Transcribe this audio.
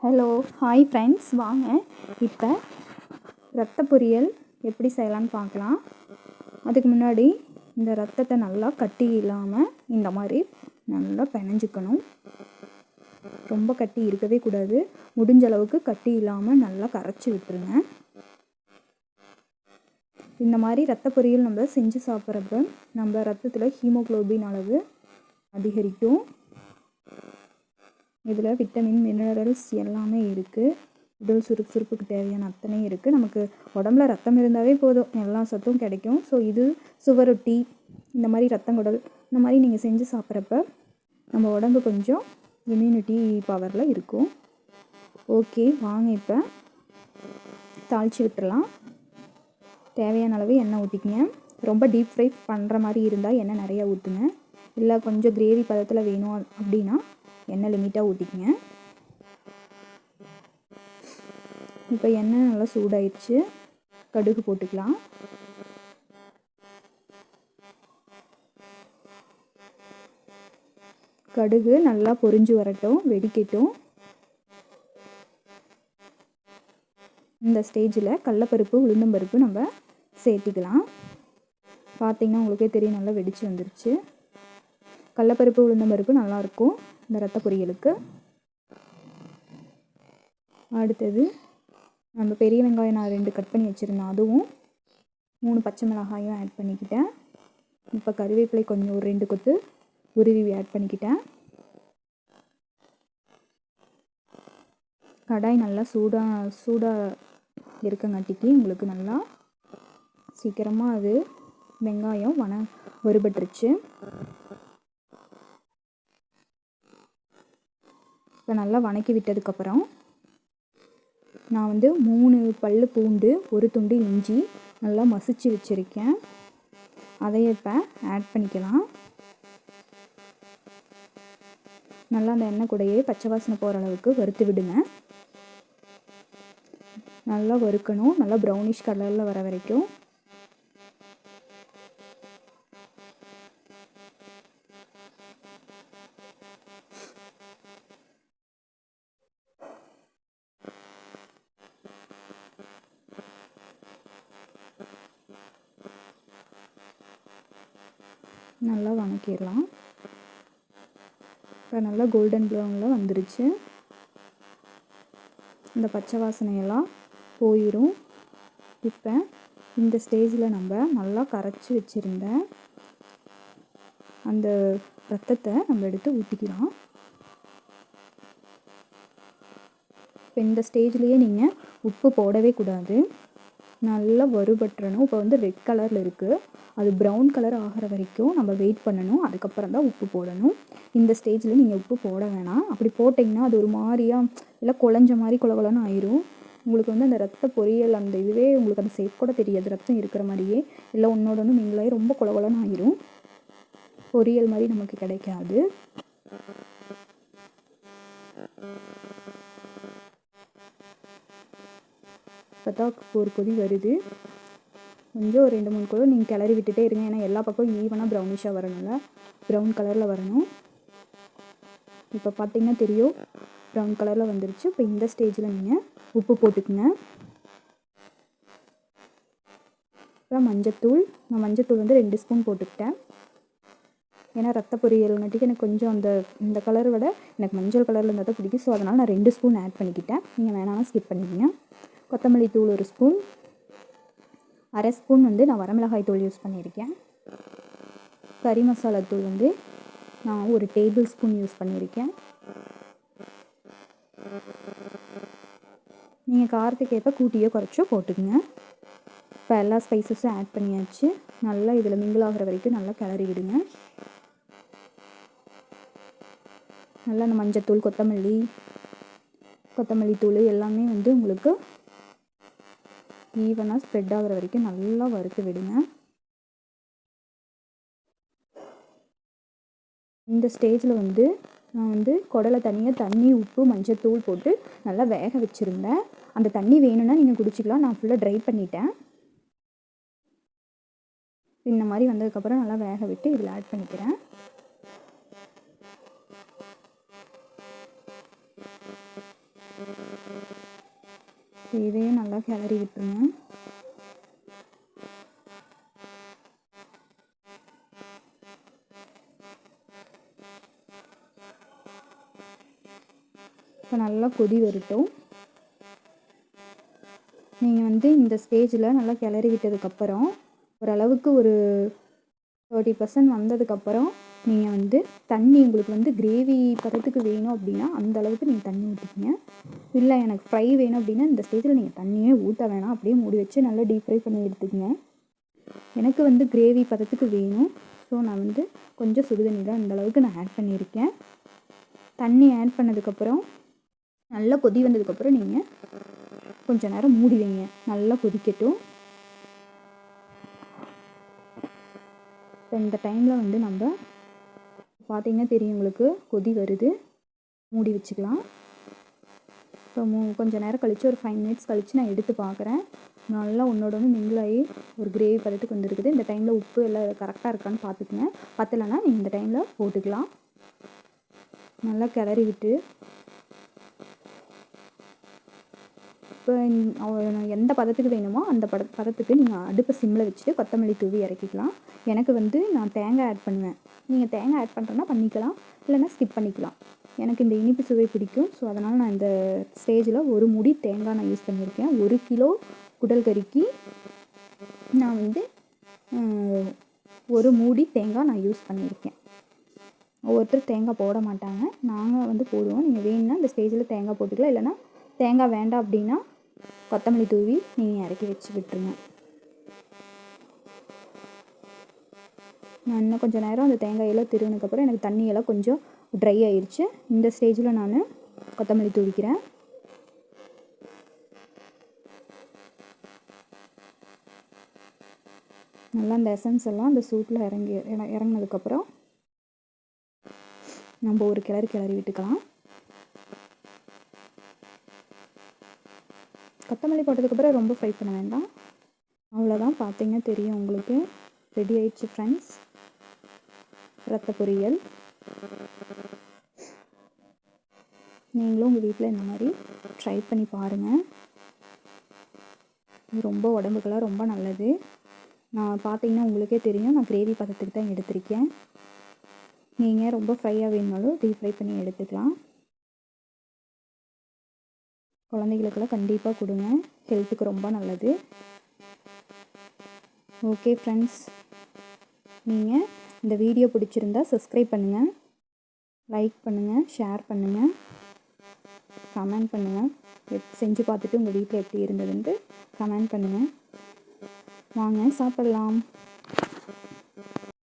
Hello, hi friends. வாங்க இப்போ ரத்த பொரியல் எப்படி செய்யலான்னு பார்க்கலாம். அதுக்கு முன்னாடி இந்த ரத்தத்தை நல்லா கட்டி இல்லாமல் இந்த மாதிரி நல்லா பிணைஞ்சிக்கணும். ரொம்ப கட்டி இருக்கவே கூடாது. முடிஞ்ச அளவுக்கு கட்டி இல்லாமல் நல்லா கரைச்சி விட்டுருங்க. இந்த மாதிரி ரத்த பொரியல் நம்ம செஞ்சு சாப்பிட்றப்ப நம்ம ரத்தத்தில் ஹீமோக்ளோபின் அளவு அதிகரிக்கும். இதில் விட்டமின், மினரல்ஸ் எல்லாமே இருக்குது. உடல் சுறுசுறுப்புக்கு தேவையான அத்தனையும் இருக்குது. நமக்கு உடம்புல ரத்தம் இருந்தாவே போதும், எல்லா சத்தும் கிடைக்கும். ஸோ இது சுவரொட்டி, இந்த மாதிரி ரத்தங்குடல், இந்த மாதிரி நீங்கள் செஞ்சு சாப்பிட்றப்ப நம்ம உடம்பு கொஞ்சம் இம்யூனிட்டி பவரில் இருக்கும். ஓகே, வாங்க இப்போ தாளித்து விட்டுறலாம். தேவையான அளவு எண்ணெய் ஊற்றிக்கிங்க. ரொம்ப டீப் ஃப்ரை பண்ணுற மாதிரி இருந்தால் எண்ணெய் நிறையா ஊற்றுங்க. இல்லை கொஞ்சம் கிரேவி பதத்தில் வேணும் அப்படின்னா எண்ணெய் லிமிட்டாக ஊற்றிக்கிங்க. இப்போ எண்ணெய் நல்லா சூடாயிடுச்சு. கடுகு போட்டுக்கலாம். கடுகு நல்லா பொரிஞ்சு வரட்டும், வெடிக்கட்டும். இந்த ஸ்டேஜில் கடலைப்பருப்பு, உளுந்தம்பருப்பு நம்ம சேர்த்திக்கலாம். பார்த்திங்கன்னா உங்களுக்கே தெரியும், நல்லா வெடித்து வந்துருச்சு. கடலைப்பருப்பு, உளுந்தம்பருப்பு நல்லாயிருக்கும் இந்த ரத்த பொரியலுக்கு. அடுத்தது நம்ம பெரிய வெங்காயம் நான் 2 கட் பண்ணி வச்சுருந்தேன், அதுவும் 3 பச்சை மிளகாயும் ஆட் பண்ணிக்கிட்டேன். இப்போ கருவேப்பிலை கொஞ்சம் ஒரு 2 கொத்து உருவி ஆட் பண்ணிக்கிட்டேன். கடாய் நல்லா சூடாக இருக்கங்காட்டிக்கு உங்களுக்கு நல்லா சீக்கிரமாக அது வெங்காயம் வறுபட்டுருச்சு. இப்போ நல்லா வணக்கி விட்டதுக்கப்புறம் நான் 3 பல் பூண்டு, ஒரு துண்டு இஞ்சி நல்லா மசிச்சு வச்சுருக்கேன். அதையே இப்போ ஆட் பண்ணிக்கலாம். நல்லா அந்த எண்ணெய் கூடயே பச்சை வாசனை போகிற அளவுக்கு வறுத்து விடுங்க. நல்லா வறுக்கணும், நல்லா ப்ரௌனிஷ் கலரில் வர வரைக்கும். நல்லா வணக்கிடலாம். இப்போ நல்லா கோல்டன் ப்ரௌனில் வந்துருச்சு. இந்த பச்சை வாசனையெல்லாம் போயிடும். இப்போ இந்த ஸ்டேஜில் நம்ம நல்லா கரைச்சி வச்சுருந்த அந்த ரத்தத்தை நம்ம எடுத்து ஊற்றிக்கலாம். இப்போ இந்த ஸ்டேஜ்லேயே நீங்கள் உப்பு போடவே கூடாது. நல்லா வறுபட்டுறணும். இப்போ ரெட் கலரில் இருக்குது, அது ப்ரௌன் கலர் ஆகிற வரைக்கும் நம்ம வெயிட் பண்ணணும். அதுக்கப்புறம் தான் உப்பு போடணும். இந்த ஸ்டேஜில் நீங்கள் உப்பு போட வேணாம். அப்படி போட்டிங்கன்னா அது ஒரு மாதிரியாக இல்லை குழஞ்ச மாதிரி குழகுலன்னு ஆயிரும். உங்களுக்கு அந்த ரத்த பொரியல் அந்த இதுவே உங்களுக்கு அந்த சேஃப் கூட தெரியாது, ரத்தம் இருக்கிற மாதிரியே இல்லை ஒன்றோட ஒன்று நீங்களாகி ரொம்ப குழகுலன்னு ஆயிரும். பொரியல் மாதிரி நமக்கு கிடைக்காது. இப்போ தான் ஒரு கொதி வருது. கொஞ்சம் ஒரு 2-3 கொதி நீங்கள் கிளறி விட்டுட்டே இருங்க. ஏன்னா எல்லா பக்கமும் ஈவனாக ப்ரௌனிஷாக வரணும்ல, ப்ரௌன் கலரில் வரணும். இப்போ பார்த்திங்கன்னா தெரியும், ப்ரௌன் கலரில் வந்துருச்சு. இப்போ இந்த ஸ்டேஜில் நீங்கள் உப்பு போட்டுக்குங்க. இப்போ மஞ்சத்தூள், நான் மஞ்சத்தூள் 2 ஸ்பூன் போட்டுக்கிட்டேன். ஏன்னா ரத்த பொரியல்னாட்டிக்கு எனக்கு கொஞ்சம் இந்த கலரை விட எனக்கு மஞ்சள் கலரில் இருந்தால் தான் பிடிக்கும். ஸோ அதனால் நான் 2 ஸ்பூன் ஆட் பண்ணிக்கிட்டேன். நீங்கள் வேணாலும் ஸ்கிப் பண்ணிக்கிங்க. கொத்தமல்லி தூள் 1 ஸ்பூன், அரை ஸ்பூன் நான் வரமிளகாய் தூள் யூஸ் பண்ணியிருக்கேன். கறி மசாலா தூள் நான் 1 டேபிள் ஸ்பூன் யூஸ் பண்ணியிருக்கேன். நீங்கள் காரத்துக்கு ஏற்ப கூட்டியோ குறைச்சோ போட்டுக்குங்க. இப்போ எல்லா ஸ்பைசஸும் ஆட் பண்ணியாச்சு. நல்லா இதில் மிங்கிள் ஆகிற வரைக்கும் நல்லா கிளறி விடுங்க. நல்லா அந்த மஞ்சத்தூள், கொத்தமல்லி தூள் எல்லாமே உங்களுக்கு ஈவனாக ஸ்ப்ரெட் ஆகிற வரைக்கும் நல்லா வறுத்து விடுங்க. இந்த ஸ்டேஜில் நான் குடலை தனியாக தண்ணி, உப்பு, மஞ்சத்தூள் போட்டு நல்லா வேக வச்சுருந்தேன். அந்த தண்ணி வேணும்னா நீங்கள் குடிச்சிக்கலாம். நான் ஃபுல்லாக ட்ரை பண்ணிட்டேன். இந்த மாதிரி வந்ததுக்கப்புறம் நல்லா வேக விட்டு இதில் ஆட் பண்ணிக்கிறேன். இதையும் நல்லா கிளறி விட்டுருங்க. இப்போ நல்லா கொதி வரட்டும். நீங்கள் வந்து இந்த ஸ்டேஜில் நல்லா கிளறி விட்டதுக்கப்புறம் ஓரளவுக்கு ஒரு 30% வந்ததுக்கப்புறம் நீங்கள் வந்து தண்ணி உங்களுக்கு வந்து கிரேவி பதத்துக்கு வேணும் அப்படின்னா அந்த அளவுக்கு நீங்கள் தண்ணி ஊற்றிக்கிங்க. இல்லை எனக்கு ஃப்ரை வேணும் அப்படின்னா இந்த ஸ்டேஜில் நீங்கள் தண்ணியே ஊற்ற வேணாம், அப்படியே மூடி வச்சு நல்லா டீப் ஃப்ரை பண்ணி எடுத்துக்கங்க. எனக்கு வந்து கிரேவி பதத்துக்கு வேணும். ஸோ நான் வந்து கொஞ்சம் சுடுதண்ணி தான் இந்த அளவுக்கு நான் ஆட் பண்ணியிருக்கேன். தண்ணி ஆட் பண்ணதுக்கப்புறம் நல்லா கொதி வந்ததுக்கப்புறம் நீங்கள் கொஞ்சம் நேரம் மூடி வைங்க, நல்லா கொதிக்கட்டும். இப்போ இந்த டைமில் வந்து நம்ம பார்த்திங்கன்னா தெரியும் உங்களுக்கு கொதி வருது, மூடி வச்சுக்கலாம். இப்போ கொஞ்சம் நேரம் கழித்து ஒரு 5 மினிட்ஸ் கழித்து நான் எடுத்து பார்க்குறேன். நல்லா ஒன்றோட ஒன்று மிங்கிள் ஆகி ஒரு கிரேவி பதத்துக்கு வந்துருக்குது. இந்த டைமில் உப்பு எல்லாம் கரெக்டாக இருக்கான்னு பார்த்துக்குங்க. பத்தலைன்னா நீங்கள் இந்த டைமில் போட்டுக்கலாம். நல்லா கிளறி விட்டு இப்போ எந்த பதத்துக்கு வேணுமோ அந்த பதத்துக்கு நீங்கள் அடுப்பை சிம்மில் வச்சுட்டு கொத்தமல்லி தூவி இறக்கிக்கலாம். எனக்கு வந்து நான் தேங்காய் ஆட் பண்ணுவேன். நீங்கள் தேங்காய் ஆட் பண்ணுறேன்னா பண்ணிக்கலாம், இல்லைன்னா ஸ்கிப் பண்ணிக்கலாம். எனக்கு இந்த இனிப்பு சுவை பிடிக்கும். ஸோ அதனால் நான் இந்த ஸ்டேஜில் ஒரு மூடி தேங்காய் நான் யூஸ் பண்ணியிருக்கேன். 1 கிலோ குடல் கறிக்கு நான் வந்து 1 மூடி தேங்காய் நான் யூஸ் பண்ணியிருக்கேன். ஒவ்வொருத்தர் தேங்காய் போட மாட்டாங்க, நாங்கள் வந்து போடுவோம். நீங்கள் வேணும்னா இந்த ஸ்டேஜில் தேங்காய் போட்டுக்கலாம், இல்லைனா தேங்காய் வேண்டாம் அப்படின்னா கொத்தமல்லி தூவி நீங்கள் இறக்கி வச்சு விட்டுருங்க. நான் இன்னும் கொஞ்சம் நேரம் அந்த தேங்காயெல்லாம் திருவினதுக்கப்புறம் எனக்கு தண்ணியெல்லாம் கொஞ்சம் ட்ரை ஆயிடுச்சு. இந்த ஸ்டேஜில் நான் கொத்தமல்லி தூவிக்கிறேன். நல்லா அந்த எசன்ஸ் எல்லாம் அந்த சூட்டில் இறங்கினதுக்கப்புறம் நம்ம ஒரு கிளறி விட்டுக்கலாம். கொத்தமல்லி போட்டதுக்கப்புறம் ரொம்ப ஃப்ரை பண்ண வேண்டாம். அவ்வளோதான், பார்த்தீங்கன்னா தெரியும் உங்களுக்கு. ரெடி ஆயிடுச்சு ஃப்ரெண்ட்ஸ், ரத்த பொரியல். நீங்களும் உங்கள் வீட்டில் இந்த மாதிரி ட்ரை பண்ணி பாருங்கள். இது ரொம்ப உடம்புக்கெல்லாம் ரொம்ப நல்லது. நான் பார்த்தீங்கன்னா உங்களுக்கே தெரியும், நான் கிரேவி பதத்துக்கு தான் எடுத்திருக்கேன். நீங்கள் ரொம்ப ஃப்ரையாக வேணுனாலும் டீப் ஃப்ரை பண்ணி எடுத்துக்கலாம். குழந்தைகளுக்கெல்லாம் கண்டிப்பாக கொடுங்க, ஹெல்த்துக்கு ரொம்ப நல்லது. ஓகே ஃப்ரெண்ட்ஸ், நீங்கள் இந்த வீடியோ பிடிச்சிருந்தா சப்ஸ்கிரைப் பண்ணுங்கள், லைக் பண்ணுங்கள், ஷேர் பண்ணுங்கள், கமெண்ட் பண்ணுங்கள். செஞ்சு பார்த்துட்டு உங்கள் வீட்டில் எப்படி இருந்ததுன்ட்டு கமெண்ட் பண்ணுங்கள். வாங்க சாப்பிடலாம்.